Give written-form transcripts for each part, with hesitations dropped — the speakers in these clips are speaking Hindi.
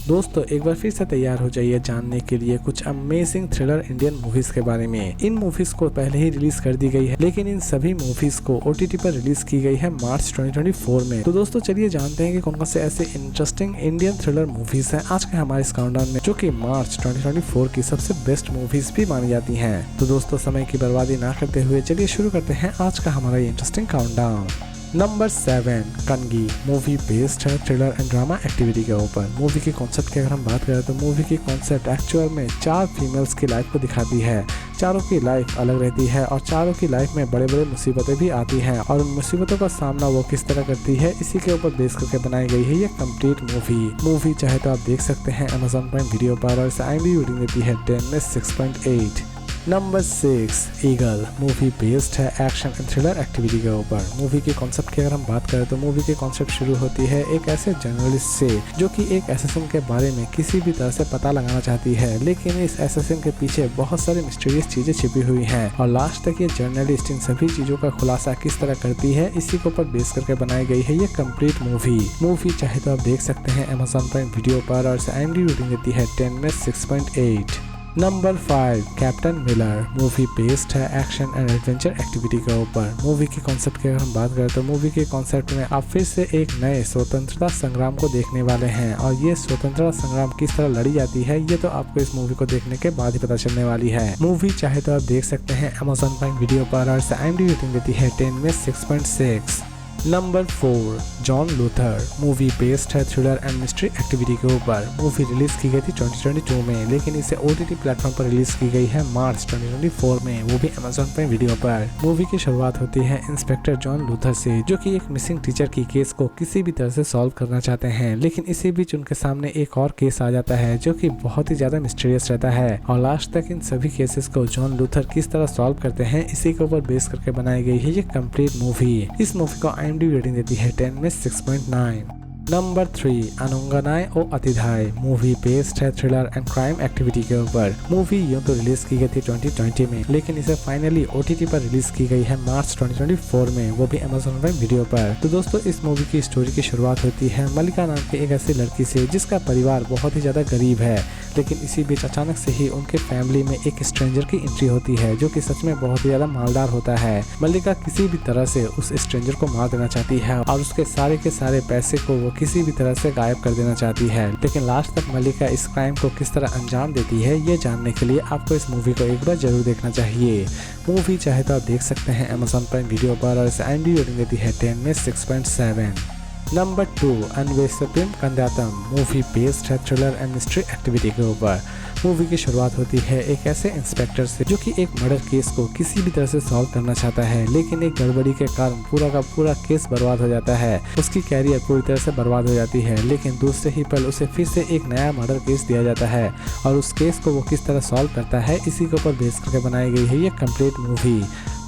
दोस्तों एक बार फिर से तैयार हो जाइए जानने के लिए कुछ अमेजिंग थ्रिलर इंडियन मूवीज के बारे में। इन मूवीज को पहले ही रिलीज कर दी गई है, लेकिन इन सभी मूवीज को OTT पर रिलीज की गई है मार्च 2024 में। तो दोस्तों चलिए जानते हैं कि कौन कौन से ऐसे इंटरेस्टिंग इंडियन थ्रिलर मूवीज हैं आज के हमारे इस काउंटडाउन में, जो कि मार्च 2024 की सबसे बेस्ट मूवीज भी मानी जाती हैं। तो दोस्तों समय की बर्बादी ना करते हुए चलिए शुरू करते हैं आज का हमारा ये इंटरेस्टिंग काउंटडाउन। नंबर 7 कंगी मूवी बेस्ड है थ्रिलर एंड ड्रामा एक्टिविटी के ऊपर। मूवी की कॉन्सेप्ट की अगर हम बात करें तो मूवी की कॉन्सेप्ट एक्चुअल में 4 फीमेल्स की लाइफ को दिखाती है। चारों की लाइफ अलग रहती है और चारों की लाइफ में बड़े बड़े मुसीबतें भी आती हैं और उन मुसीबतों का सामना वो किस तरह करती है, इसी के ऊपर बेस करके बनाई गई है ये कंप्लीट मूवी चाहे तो आप देख सकते हैं Amazon प्राइम वीडियो पर और इसे IMDb रेटिंग देती है 10 में 6.8। नंबर 6 ईगल मूवी बेस्ड है एक्शन एंड थ्रिलर एक्टिविटी के ऊपर। मूवी के कॉन्सेप्ट की अगर हम बात करें तो मूवी की कॉन्सेप्ट शुरू होती है एक ऐसे जर्नलिस्ट से जो कि एक एसेसिन के बारे में किसी भी तरह से पता लगाना चाहती है, लेकिन इस एसेसिन के पीछे बहुत सारी मिस्टीरियस चीजें छिपी हुई हैं और लास्ट तक ये जर्नलिस्ट इन सभी चीजों का खुलासा किस तरह करती है, इसी के ऊपर बेस करके बनाई गई है ये कंप्लीट मूवी चाहे तो आप देख सकते हैं Amazon प्राइम वीडियो पर और इसे IMDb रेटिंग देती है 10 में 6.8। Number 5 captain Miller movie based है एक्शन एंड एडवेंचर एक्टिविटी के ऊपर। मूवी के कॉन्सेप्ट की अगर हम बात करें तो मूवी के कॉन्सेप्ट में आप फिर से एक नए स्वतंत्रता संग्राम को देखने वाले हैं और ये स्वतंत्रता संग्राम किस तरह लड़ी जाती है ये तो आपको इस मूवी को देखने के बाद ही पता चलने वाली है। मूवी चाहे तो आप देख सकते हैं Amazon प्राइम वीडियो पर और इसे IMDb रेटिंग देती है 10 में 6.6। Number 4 John Luther movie based है थ्रिलर एंड मिस्ट्री एक्टिविटी के ऊपर। मूवी रिलीज की गई थी 2022 में, लेकिन इसे OTT प्लेटफॉर्म पर रिलीज की गई है मार्च 2024 में, वो भी Amazon प्राइम वीडियो पर। मूवी की शुरुआत होती है इंस्पेक्टर जॉन लूथर से, जो कि एक मिसिंग टीचर की केस को किसी भी तरह से सॉल्व करना चाहते हैं, लेकिन इसी बीच उनके सामने एक और केस आ जाता है जो कि बहुत ही ज्यादा मिस्टीरियस रहता है और लास्ट तक इन सभी केसेस को जॉन लूथर किस तरह सॉल्व करते हैं, इसी के ऊपर बेस करके बनाई गई है ये कंप्लीट मूवी। इस मूवी को IMDb रेटिंग देती है 10 में 6.9। नंबर 3 अनुंगनाय ओ अतिधाय मूवी बेस्ड है थ्रिलर एंड क्राइम एक्टिविटी के ऊपर। मूवी यूं तो रिलीज की गई थी 2020 में, लेकिन इसे फाइनली OTT पर रिलीज की गई है मार्च 2024 में, वो भी Amazon प्राइम वीडियो पर। तो दोस्तों इस मूवी की स्टोरी की शुरुआत होती है मल्लिका नाम की एक ऐसी लड़की से जिसका परिवार बहुत ही ज्यादा गरीब है, लेकिन इसी बीच अचानक से ही उनके फैमिली में एक स्ट्रेंजर की एंट्री होती है जो कि सच में बहुत ही ज्यादा मालदार होता है। मल्लिका किसी भी तरह से उस स्ट्रेंजर को मार देना चाहती है और उसके सारे के सारे पैसे को वो किसी भी तरह से गायब कर देना चाहती है, लेकिन लास्ट तक मल्लिका इस क्राइम को किस तरह अंजाम देती है ये जानने के लिए आपको इस मूवी को एक बार जरूर देखना चाहिए। मूवी चाहे तो आप देख सकते हैं Amazon प्राइम वीडियो पर और इसे IMDb रेटिंग देती है 10 में 6.7। नंबर 2 अन्वेषपिम कंदातम मूवी बेस्ड है थ्रिलर एंड मिस्ट्री एक्टिविटी के ऊपर। मूवी की शुरुआत होती है एक ऐसे इंस्पेक्टर से जो कि एक मर्डर केस को किसी भी तरह से सॉल्व करना चाहता है, लेकिन एक गड़बड़ी के कारण पूरा का पूरा केस बर्बाद हो जाता है। उसकी कैरियर पूरी तरह से बर्बाद हो जाती है, लेकिन दूसरे ही पल उसे फिर से एक नया मर्डर केस दिया जाता है और उस केस को वो किस तरह सॉल्व करता है, इसी के ऊपर बेस करके बनाई गई है ये कंप्लीट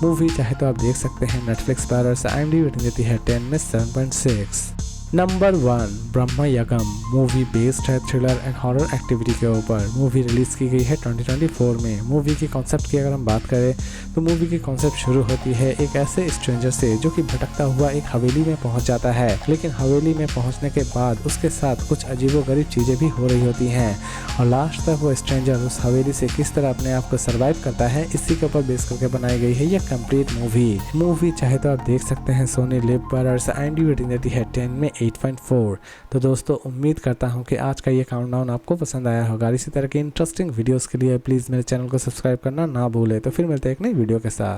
मूवी चाहे तो आप देख सकते हैं Netflix पर और IMDb रेटिंग देती है 10 में 7.6। नंबर 1 ब्रह्म यज्ञम मूवी बेस्ड है थ्रिलर एंड हॉरर एक्टिविटी के ऊपर। मूवी रिलीज की गई है 2024 में। मूवी की कॉन्सेप्ट की अगर हम बात करें तो मूवी की कॉन्सेप्ट शुरू होती है एक ऐसे स्ट्रेंजर से जो कि भटकता हुआ एक हवेली में पहुंच जाता है, लेकिन हवेली में पहुंचने के बाद उसके साथ कुछ अजीबोगरीब चीजें भी हो रही होती हैं और लास्ट तक वो स्ट्रेंजर उस हवेली से किस तरह अपने आप को सर्वाइव करता है, इसी के ऊपर बेस करके बनाई गई है ये कंप्लीट मूवी चाहे तो आप देख सकते हैं सोनी लिव पर और IMDb रेटिंग देती है 10 में 8.4। तो दोस्तों उम्मीद करता हूं कि आज का ये काउंटडाउन आपको पसंद आया होगा। इसी तरह के इंटरेस्टिंग वीडियोस के लिए प्लीज़ मेरे चैनल को सब्सक्राइब करना ना भूलें। तो फिर मिलते हैं एक नई वीडियो के साथ।